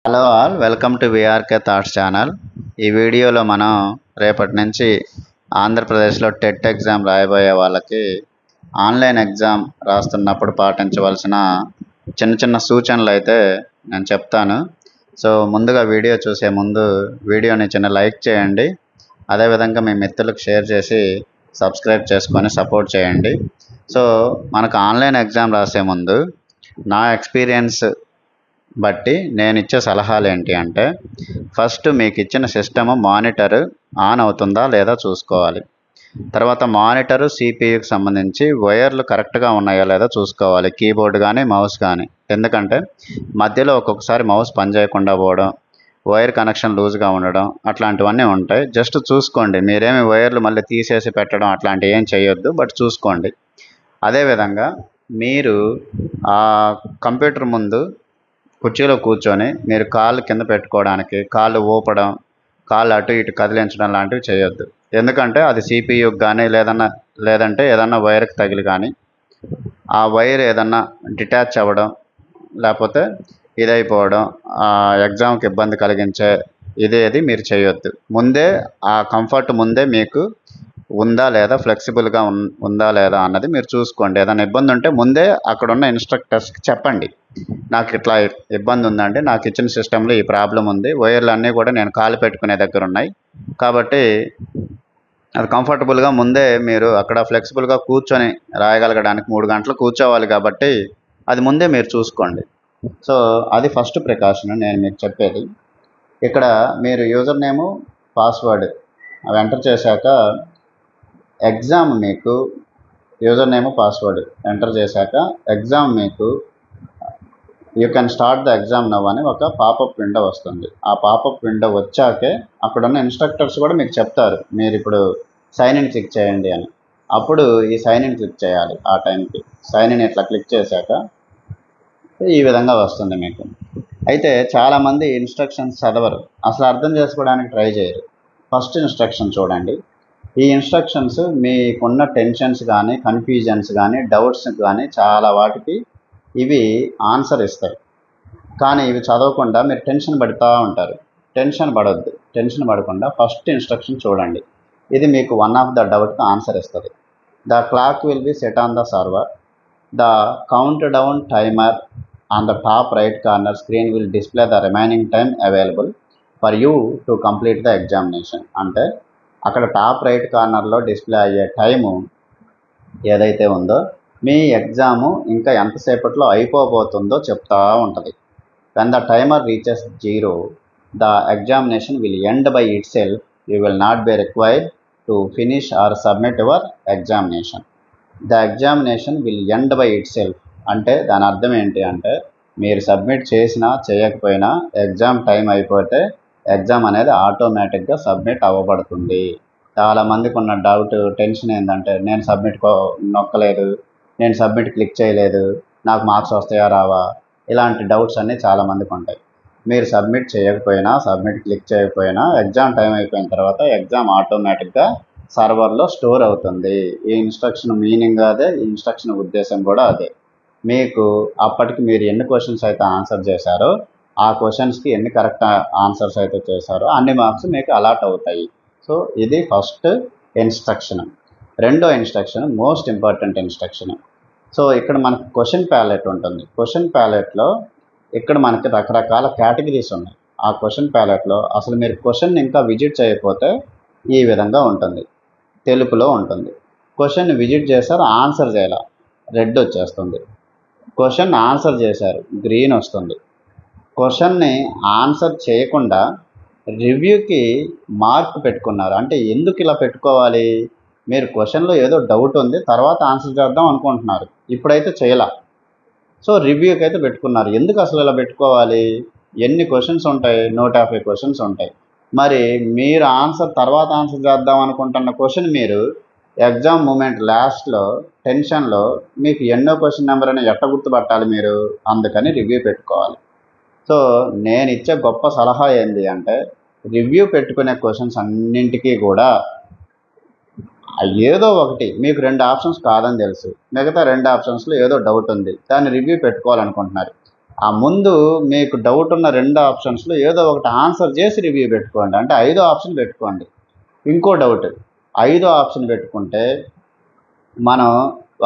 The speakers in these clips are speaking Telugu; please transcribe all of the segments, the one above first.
Hello all, welcome to VRK thoughts channel. ఈ వీడియోలో మనం రేపటి నుంచి ఆంధ్రప్రదేశ్లో టెట్ ఎగ్జామ్ రాయబోయే వాళ్ళకి ఆన్లైన్ ఎగ్జామ్ రాస్తున్నప్పుడు పాటించవలసిన చిన్న చిన్న సూచనలు అయితే నేను చెప్తాను. సో ముందుగా వీడియో చూసే ముందు వీడియోని చిన్న లైక్ చేయండి. అదేవిధంగా మీ మిత్రులకు షేర్ చేసి సబ్స్క్రైబ్ చేసుకొని సపోర్ట్ చేయండి. సో మనకు ఆన్లైన్ ఎగ్జామ్ రాసే ముందు నా ఎక్స్పీరియన్స్ బట్టి నేను ఇచ్చే సలహాలు ఏంటి అంటే, ఫస్ట్ మీకు ఇచ్చిన సిస్టమ్ మానిటర్ ఆన్ అవుతుందా లేదా చూసుకోవాలి. తర్వాత మానిటరు సిపియుకి సంబంధించి వైర్లు కరెక్ట్గా ఉన్నాయా లేదా చూసుకోవాలి, కీబోర్డ్ కానీ మౌస్ కానీ. ఎందుకంటే మధ్యలో ఒక్కొక్కసారి మౌస్ పనిచేయకుండా పోవడం, వైర్ కనెక్షన్ లూజ్గా ఉండడం అట్లాంటివన్నీ ఉంటాయి. జస్ట్ చూసుకోండి, మీరేమి వైర్లు మళ్ళీ తీసేసి పెట్టడం అట్లాంటివి ఏం చేయొద్దు, బట్ చూసుకోండి. అదేవిధంగా మీరు ఆ కంప్యూటర్ ముందు కుర్చీలో కూర్చొని మీరు కాళ్ళు కింద పెట్టుకోవడానికి కాళ్ళు ఊపడం, కాళ్ళు అటు ఇటు కదిలించడం లాంటివి చేయొద్దు. ఎందుకంటే అది సిపియుకి కానీ లేదంటే ఏదన్నా వైర్కి తగిలి కానీ ఆ వైర్ ఏదన్నా డిటాచ్ అవ్వడం, లేకపోతే ఇదైపోవడం, ఎగ్జామ్కి ఇబ్బంది కలిగించే ఇదేది మీరు చేయొద్దు. ముందే ఆ కంఫర్ట్ ముందే మీకు ఉందా లేదా, ఫ్లెక్సిబుల్గా ఉందా లేదా అన్నది మీరు చూసుకోండి. ఏదైనా ఇబ్బంది ఉంటే ముందే అక్కడ ఉన్న ఇన్స్ట్రక్టర్స్కి చెప్పండి, నాకు ఇట్లా ఇబ్బంది ఉందండి, నాకు ఇచ్చిన సిస్టంలో ఈ ప్రాబ్లం ఉంది, వైర్లు అన్నీ కూడా నేను కాలు పెట్టుకునే దగ్గర ఉన్నాయి, కాబట్టి అది కంఫర్టబుల్గా ముందే మీరు అక్కడ ఫ్లెక్సిబుల్గా కూర్చొని రాయగలగడానికి 3 గంటలు కూర్చోవాలి, కాబట్టి అది ముందే మీరు చూసుకోండి. సో అది ఫస్ట్ ప్రికాషన్ నేను మీకు చెప్పేది. ఇక్కడ మీరు యూజర్ నేము పాస్వర్డ్ అవి ఎంటర్ చేశాక ఎగ్జామ్ మీకు యూజర్ నేమ్ పాస్వర్డ్ ఎంటర్ చేశాక ఎగ్జామ్ మీకు you can start the exam now అని ఒక పాపప్ విండో వస్తుంది. ఆ పాపప్ విండో వచ్చాకే అక్కడ ఉన్న ఇన్స్ట్రక్టర్స్ కూడా మీకు చెప్తారు, మీరు ఇప్పుడు సైన్ ఇన్ క్లిక్ చేయండి అని. అప్పుడు ఈ సైన్ ఇన్ క్లిక్ చేయాలి. ఆ టైంకి సైన్ ఇన్ ఇట్లా క్లిక్ చేశాక ఈ విధంగా వస్తుంది మీకు. అయితే చాలామంది ఇన్స్ట్రక్షన్స్ చదవరు, అసలు అర్థం చేసుకోవడానికి ట్రై చేయరు. ఫస్ట్ ఇన్స్ట్రక్షన్ చూడండి. ఈ ఇన్స్ట్రక్షన్స్ మీకున్న టెన్షన్స్ కానీ, కన్ఫ్యూజన్స్ కానీ, డౌట్స్ కానీ చాలా వాటికి ఇవి ఆన్సర్ ఇస్తాయి. కానీ ఇవి చదవకుండా మీరు టెన్షన్ పడుతూ ఉంటారు. టెన్షన్ పడొద్దు. టెన్షన్ పడకుండా ఫస్ట్ ఇన్స్ట్రక్షన్ చూడండి. ఇది మీకు వన్ ఆఫ్ ద డౌట్కి ఆన్సర్ ఇస్తుంది. The clock will be set on the server. The count down timer on the top right corner screen will display the remaining time available for you to complete the examination. అంటే అక్కడ టాప్ రైట్ కార్నర్లో డిస్ప్లే అయ్యే టైము ఏదైతే ఉందో మీ ఎగ్జాము ఇంకా ఎంతసేపట్లో అయిపోబోతుందో చెప్తా ఉంటుంది. When the timer reaches 0, the examination will end by it self. You will not be required to finish or submit your examination. The examination will end by itself అంటే దాని అర్థం ఏంటి అంటే, మీరు సబ్మిట్ చేసినా చేయకపోయినా ఎగ్జామ్ టైం అయిపోతే ఎగ్జామ్ అనేది ఆటోమేటిక్గా సబ్మిట్ అవ్వబడుతుంది. చాలామందికి ఉన్న డౌట్, టెన్షన్ ఏంటంటే, నేను సబ్మిట్ నొక్కలేదు, నేను సబ్మిట్ క్లిక్ చేయలేదు, నాకు మార్క్స్ వస్తాయా రావా, ఇలాంటి డౌట్స్ అన్నీ చాలామందికి ఉంటాయి. మీరు సబ్మిట్ చేయకపోయినా, సబ్మిట్ క్లిక్ చేయకపోయినా ఎగ్జామ్ టైం అయిపోయిన తర్వాత ఎగ్జామ్ ఆటోమేటిక్గా సర్వర్లో స్టోర్ అవుతుంది. ఈ ఇన్స్ట్రక్షన్ మీనింగ్ అదే, ఈ ఇన్స్ట్రక్షన్ ఉద్దేశం కూడా అదే. మీకు అప్పటికి మీరు ఎన్ని క్వశ్చన్స్ అయితే ఆన్సర్ చేశారో ఆ క్వశ్చన్స్కి ఎన్ని కరెక్ట్ ఆన్సర్స్ అయితే చేశారో అన్ని మార్క్స్ మీకు అలాట్ అవుతాయి. సో ఇది ఫస్ట్ ఇన్స్ట్రక్షన్. రెండో instruction most important instruction. So ఇక్కడ మనకు క్వశ్చన్ ప్యాలెట్ ఉంటుంది. క్వశ్చన్ ప్యాలెట్లో ఇక్కడ మనకి రకరకాల కేటగిరీస్ ఉన్నాయి. ఆ క్వశ్చన్ ప్యాలెట్లో అసలు మీరు క్వశ్చన్ ఇంకా విజిట్ చేయకపోతే ఈ విధంగా ఉంటుంది, తెలుపులో ఉంటుంది. క్వశ్చన్ విజిట్ చేశారు, ఆన్సర్ చేయాల, రెడ్ వచ్చేస్తుంది. క్వశ్చన్ ఆన్సర్ చేశారు, గ్రీన్ వస్తుంది. క్వశ్చన్ని ఆన్సర్ చేయకుండా రివ్యూకి మార్క్ పెట్టుకున్నారు అంటే ఎందుకు ఇలా పెట్టుకోవాలి? మీరు క్వశ్చన్లో ఏదో డౌట్ ఉంది, తర్వాత ఆన్సర్ చేద్దాం అనుకుంటున్నారు, ఇప్పుడైతే చేయాల. సో రివ్యూకి అయితే పెట్టుకున్నారు. ఎందుకు అసలు ఇలా పెట్టుకోవాలి? ఎన్ని క్వశ్చన్స్ ఉంటాయి? 150 క్వశ్చన్స్ ఉంటాయి. మరి మీరు తర్వాత ఆన్సర్ చేద్దాం అనుకుంటున్న క్వశ్చన్ మీరు ఎగ్జామ్ మూమెంట్ లాస్ట్లో టెన్షన్లో మీకు ఎన్నో క్వశ్చన్ నెంబర్ అని ఎట్ట గుర్తుపట్టాలి మీరు? అందుకని రివ్యూ పెట్టుకోవాలి. సో నేను ఇచ్చే గొప్ప సలహా ఏంటి అంటే, రివ్యూ పెట్టుకునే క్వశ్చన్స్ అన్నింటికీ కూడా ఏదో ఒకటి, మీకు 2 ఆప్షన్స్ కాదని తెలుసు, మిగతా 2 ఆప్షన్స్లో ఏదో డౌట్ ఉంది, దాన్ని రివ్యూ పెట్టుకోవాలనుకుంటున్నారు. ఆ ముందు మీకు డౌట్ ఉన్న 2 ఆప్షన్స్లో ఏదో ఒకటి ఆన్సర్ చేసి రివ్యూ పెట్టుకోండి. అంటే 5వ ఆప్షన్ పెట్టుకోండి. ఇంకో డౌట్, 5వ ఆప్షన్ పెట్టుకుంటే మనం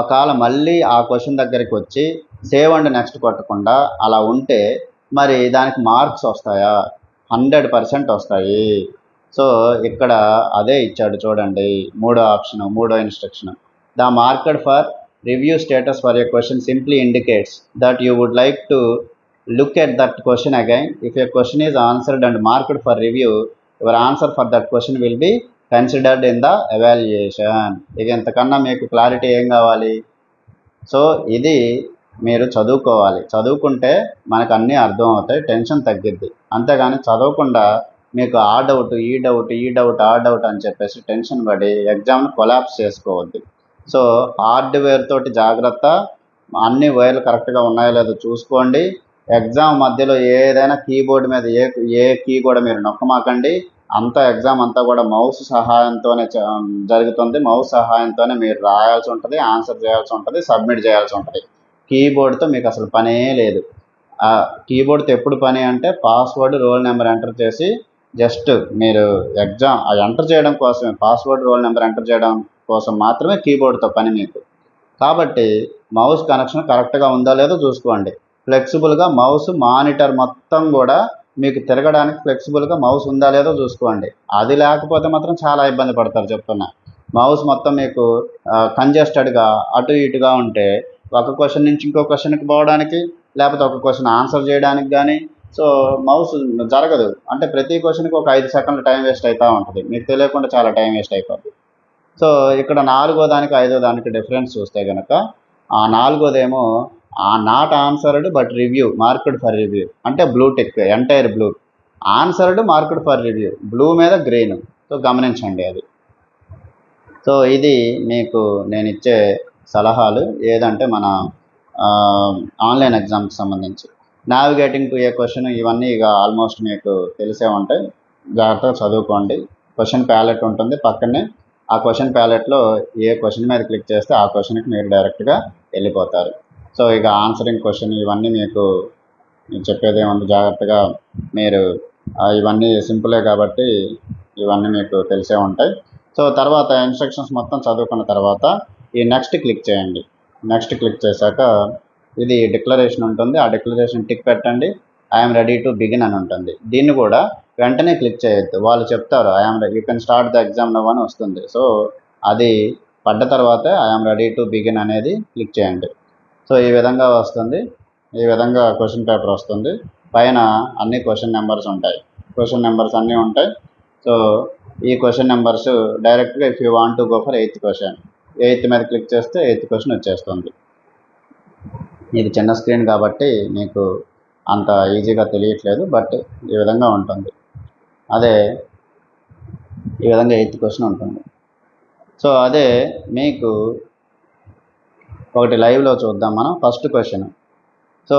ఒకవేళ మళ్ళీ ఆ క్వశ్చన్ దగ్గరికి వచ్చి సేవ్ అండ్ నెక్స్ట్ కొట్టకుండా అలా ఉంటే మరి దానికి మార్క్స్ వస్తాయా? 100% వస్తాయి. సో ఇక్కడ అదే ఇచ్చాడు చూడండి, మూడో instruction. The marked for review status for a question simply indicates that you would like to look at that question again. If a question is answered and marked for review, your answer for that question will be considered in the evaluation. ఇక ఇంతకన్నా మీకు క్లారిటీ ఏం కావాలి? సో ఇది మీరు చదువుకోవాలి. చదువుకుంటే మనకు అన్నీ అర్థం అవుతాయి, టెన్షన్ తగ్గిద్ది. అంతేగాని చదవకుండా మీకు ఆ డౌట్ ఈ డౌట్ ఆ డౌట్ అని చెప్పేసి టెన్షన్ పడి ఎగ్జామ్ని కొలాప్స్ చేసుకోవద్దు. సో హార్డ్వేర్ తోటి జాగ్రత్త, అన్ని వైర్లు కరెక్ట్గా ఉన్నాయో లేదో చూసుకోండి. ఎగ్జామ్ మధ్యలో ఏదైనా కీబోర్డ్ మీద ఏ కీ కూడా మీరు నొక్కమాకండి. ఎగ్జామ్ అంతా కూడా మౌస్ సహాయంతోనే జరుగుతుంది. మౌస్ సహాయంతోనే మీరు రాయాల్సి ఉంటుంది, ఆన్సర్ చేయాల్సి ఉంటుంది, సబ్మిట్ చేయాల్సి ఉంటుంది. కీబోర్డ్తో మీకు అసలు పనే లేదు. కీబోర్డ్తో ఎప్పుడు పని అంటే పాస్వర్డ్, రోల్ నెంబర్ ఎంటర్ చేసి జస్ట్ మీరు ఎగ్జామ్ ఎంటర్ చేయడం కోసమే, పాస్వర్డ్, రోల్ నెంబర్ ఎంటర్ చేయడం కోసం మాత్రమే కీబోర్డ్తో పని మీకు. కాబట్టి మౌస్ కనెక్షన్ కరెక్ట్గా ఉందో లేదో చూసుకోండి. ఫ్లెక్సిబుల్గా మౌస్ మానిటర్ మొత్తం కూడా మీకు తిరగడానికి ఫ్లెక్సిబుల్గా మౌస్ ఉందా లేదో చూసుకోండి. అది లేకపోతే మాత్రం చాలా ఇబ్బంది పడతారు చెప్తున్నా. మౌస్ మొత్తం మీకు కంజెస్టెడ్గా అటు ఇటుగా ఉంటే ఒక క్వశ్చన్ నుంచి ఇంకో క్వశ్చన్కి పోవడానికి, లేకపోతే ఒక క్వశ్చన్ ఆన్సర్ చేయడానికి కానీ సో మౌస్ జరగదు. అంటే ప్రతి క్వశ్చన్కి ఒక 5 సెకండ్లు టైం వేస్ట్ అవుతూ ఉంటుంది, మీకు తెలియకుండా చాలా టైం వేస్ట్ అయిపోతుంది. సో ఇక్కడ 4వ దానికి 5వ దానికి డిఫరెన్స్ చూస్తే కనుక, ఆ 4వదేమో not answered but review marked for review, అంటే blue tick, entire blue. Answered marked for review, blue మీద గ్రీన్. సో గమనించండి అది. సో ఇది మీకు నేను ఇచ్చే సలహాలు ఏదంటే మన ఆన్లైన్ ఎగ్జామ్కి సంబంధించి. నావిగేటింగ్ టు ఏ క్వశ్చన్, ఇవన్నీ ఇక ఆల్మోస్ట్ మీకు తెలిసే ఉంటాయి, జాగ్రత్తగా చదువుకోండి. క్వశ్చన్ ప్యాలెట్ ఉంటుంది పక్కనే, ఆ క్వశ్చన్ ప్యాలెట్లో ఏ క్వశ్చన్ మీద క్లిక్ చేస్తే ఆ క్వశ్చన్కి మీరు డైరెక్ట్గా వెళ్ళిపోతారు. సో ఇక ఆన్సరింగ్ క్వశ్చన్ ఇవన్నీ మీకు చెప్పేదేముంది, జాగ్రత్తగా మీరు ఇవన్నీ సింపులే కాబట్టి ఇవన్నీ మీకు తెలిసే ఉంటాయి. సో తర్వాత ఇన్స్ట్రక్షన్స్ మొత్తం చదువుకున్న తర్వాత ఈ నెక్స్ట్ క్లిక్ చేయండి. నెక్స్ట్ క్లిక్ చేశాక ఇది డిక్లరేషన్ ఉంటుంది, ఆ డిక్లరేషన్ టిక్ పెట్టండి. ఐఎమ్ రెడీ టు బిగిన్ అని ఉంటుంది. దీన్ని కూడా వెంటనే క్లిక్ చేయొద్దు, వాళ్ళు చెప్తారు you can start the exam now అని వస్తుంది. సో అది పడ్డ తర్వాతే ఐఎమ్ రెడీ టు బిగిన్ అనేది క్లిక్ చేయండి. సో ఈ విధంగా వస్తుంది, ఈ విధంగా క్వశ్చన్ పేపర్ వస్తుంది. పైన అన్ని క్వశ్చన్ నెంబర్స్ ఉంటాయి, క్వశ్చన్ నెంబర్స్ అన్నీ ఉంటాయి. సో ఈ క్వశ్చన్ నెంబర్స్ డైరెక్ట్గా if you want to go for 8th question, 8th మీద క్లిక్ చేస్తే 8th క్వశ్చన్ వచ్చేస్తుంది. ఇది చిన్న స్క్రీన్ కాబట్టి మీకు అంత ఈజీగా తెలియట్లేదు, బట్ ఈ విధంగా ఉంటుంది. అదే ఈ విధంగా 8th క్వశ్చన్ ఉంటుంది. సో అదే మీకు ఒకటి లైవ్లో చూద్దాం మనం. ఫస్ట్ క్వశ్చన్, సో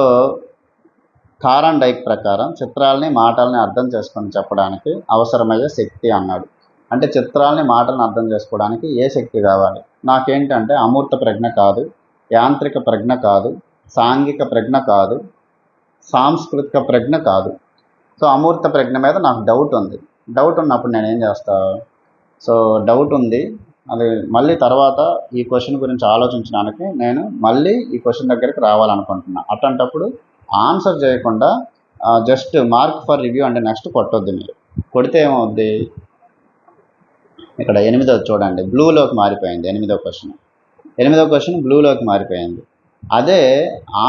కారన్ డైక్ ప్రకారం చిత్రాలని మాటల్ని అర్థం చేసుకొని చెప్పడానికి అవసరమయ్యే శక్తి అన్నాడు. అంటే చిత్రాలని మాటలను అర్థం చేసుకోవడానికి ఏ శక్తి కావాలి? నాకేంటంటే అమూర్త ప్రజ్ఞ కాదు, యాంత్రిక ప్రజ్ఞ కాదు, సాంఘిక ప్రజ్ఞ కాదు, సాంస్కృతిక ప్రజ్ఞ కాదు. సో అమూర్త ప్రజ్ఞ మీద నాకు డౌట్ ఉంది. డౌట్ ఉన్నప్పుడు నేను ఏం చేస్తా? సో డౌట్ ఉంది, అది మళ్ళీ తర్వాత ఈ క్వశ్చన్ గురించి ఆలోచించడానికి నేను మళ్ళీ ఈ క్వశ్చన్ దగ్గరికి రావాలనుకుంటున్నా. అట్లాంటప్పుడు ఆన్సర్ చేయకుండా జస్ట్ మార్క్ ఫర్ రివ్యూ అంటే నెక్స్ట్ కొట్టొద్దు. మీరు కొడితే ఏమవుద్ది? ఇక్కడ 8వ చూడండి, బ్లూలోకి మారిపోయింది. 8వ క్వశ్చన్ బ్లూలోకి మారిపోయింది. అదే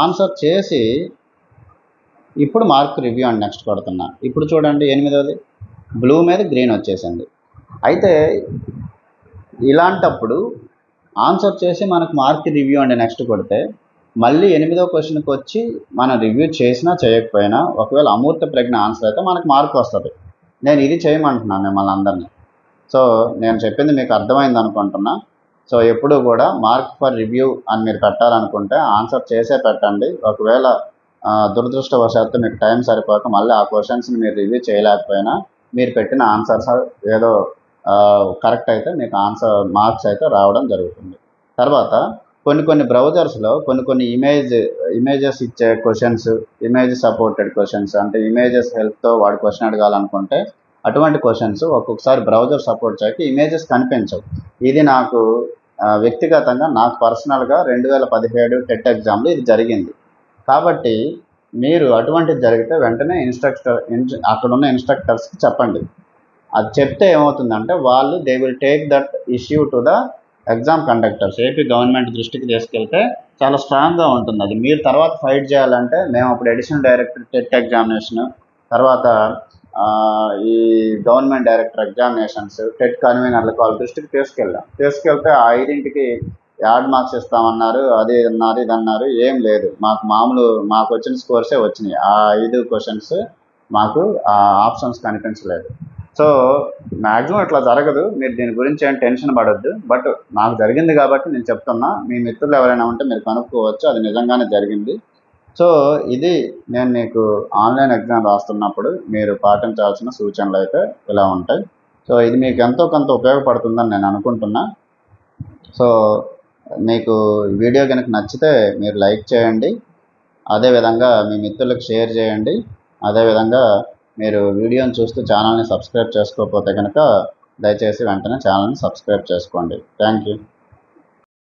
ఆన్సర్ చేసి ఇప్పుడు మార్క్ రివ్యూ అండ్ నెక్స్ట్ కొడుతున్నా. ఇప్పుడు చూడండి 8వది బ్లూ మీద గ్రీన్ వచ్చేసింది. అయితే ఇలాంటప్పుడు ఆన్సర్ చేసి మనకు మార్క్ రివ్యూ అండ్ నెక్స్ట్ కొడితే మళ్ళీ 8వ క్వశ్చన్కి వచ్చి మనం రివ్యూ చేసినా చేయకపోయినా ఒకవేళ అమూర్త ప్రజ్ఞ ఆన్సర్ అయితే మనకు మార్క్ వస్తుంది. నేను ఇది చేయమంటున్నాను మిమ్మల్ని అందరినీ. సో నేను చెప్పింది మీకు అర్థమైంది అనుకుంటున్నా. సో ఎప్పుడు కూడా మార్క్ ఫర్ రివ్యూ అని మీరు పెట్టాలనుకుంటే ఆన్సర్ చేసే పెట్టండి. ఒకవేళ దురదృష్టవశాత్తు మీకు టైం సరిపోక మళ్ళీ ఆ క్వశ్చన్స్ని మీరు రివ్యూ చేయలేకపోయినా మీరు పెట్టిన ఆన్సర్స్ ఏదో కరెక్ట్ అయితే మీకు మార్క్స్ అయితే రావడం జరుగుతుంది. తర్వాత కొన్ని బ్రౌజర్స్లో కొన్ని ఇమేజెస్ ఇచ్చే క్వశ్చన్స్, ఇమేజ్ సపోర్టెడ్ క్వశ్చన్స్, అంటే ఇమేజెస్ హెల్ప్తో వాడు క్వశ్చన్ అడగాలనుకుంటే అటువంటి క్వశ్చన్స్ ఒక్కొక్కసారి బ్రౌజర్ సపోర్ట్ చేయక ఇమేజెస్ కనిపించవు. ఇది నాకు వ్యక్తిగతంగా నాకు పర్సనల్గా 2017 టెట్ ఎగ్జామ్లో ఇది జరిగింది. కాబట్టి మీరు అటువంటిది జరిగితే వెంటనే అక్కడ ఉన్న ఇన్స్ట్రక్టర్స్కి చెప్పండి. అది చెప్తే ఏమవుతుందంటే వాళ్ళు they will take that issue to the exam conductors. AP government దృష్టికి తీసుకెళ్తే చాలా స్ట్రాంగ్గా ఉంటుంది. అది మీరు తర్వాత ఫైట్ చేయాలంటే మేము అప్పుడు అడిషనల్ డైరెక్టర్ టెట్ ఎగ్జామినేషన్, తర్వాత ఈ గవర్నమెంట్ డైరెక్టర్ ఎగ్జామినేషన్స్, టెట్ కన్వీనర్లకు వాళ్ళ దృష్టికి తీసుకెళ్తే ఆ 5ంటికి యాడ్ మార్క్స్ ఇస్తామన్నారు, అది అన్నారు, ఇది అన్నారు. ఏం లేదు, మాకు వచ్చిన స్కోర్సే వచ్చినాయి. ఆ 5 క్వశ్చన్స్ మాకు ఆ ఆప్షన్స్ కనిపించలేదు. సో మ్యాక్సిమం ఇట్లా జరగదు. మీరు దీని గురించి ఏం టెన్షన్ పడొద్దు. బట్ నాకు జరిగింది కాబట్టి నేను చెప్తున్నా. మీ మిత్రులు ఎవరైనా ఉంటే మీరు కనుక్కోవచ్చు, అది నిజంగానే జరిగింది. సో ఇది నేను మీకు ఆన్లైన్ ఎగ్జామ్ రాస్తున్నప్పుడు మీరు పాటించాల్సిన సూచనలు అయితే ఇలా ఉంటాయి. సో ఇది మీకు ఎంతో కొంత ఉపయోగపడుతుందని నేను అనుకుంటున్నా. సో మీకు వీడియో కనుక నచ్చితే మీరు లైక్ చేయండి, అదేవిధంగా మీ మిత్రులకు షేర్ చేయండి. అదేవిధంగా మీరు వీడియోని చూస్తూ ఛానల్ని సబ్స్క్రైబ్ చేసుకోకపోతే కనుక దయచేసి వెంటనే ఛానల్ని సబ్స్క్రైబ్ చేసుకోండి. Thank you.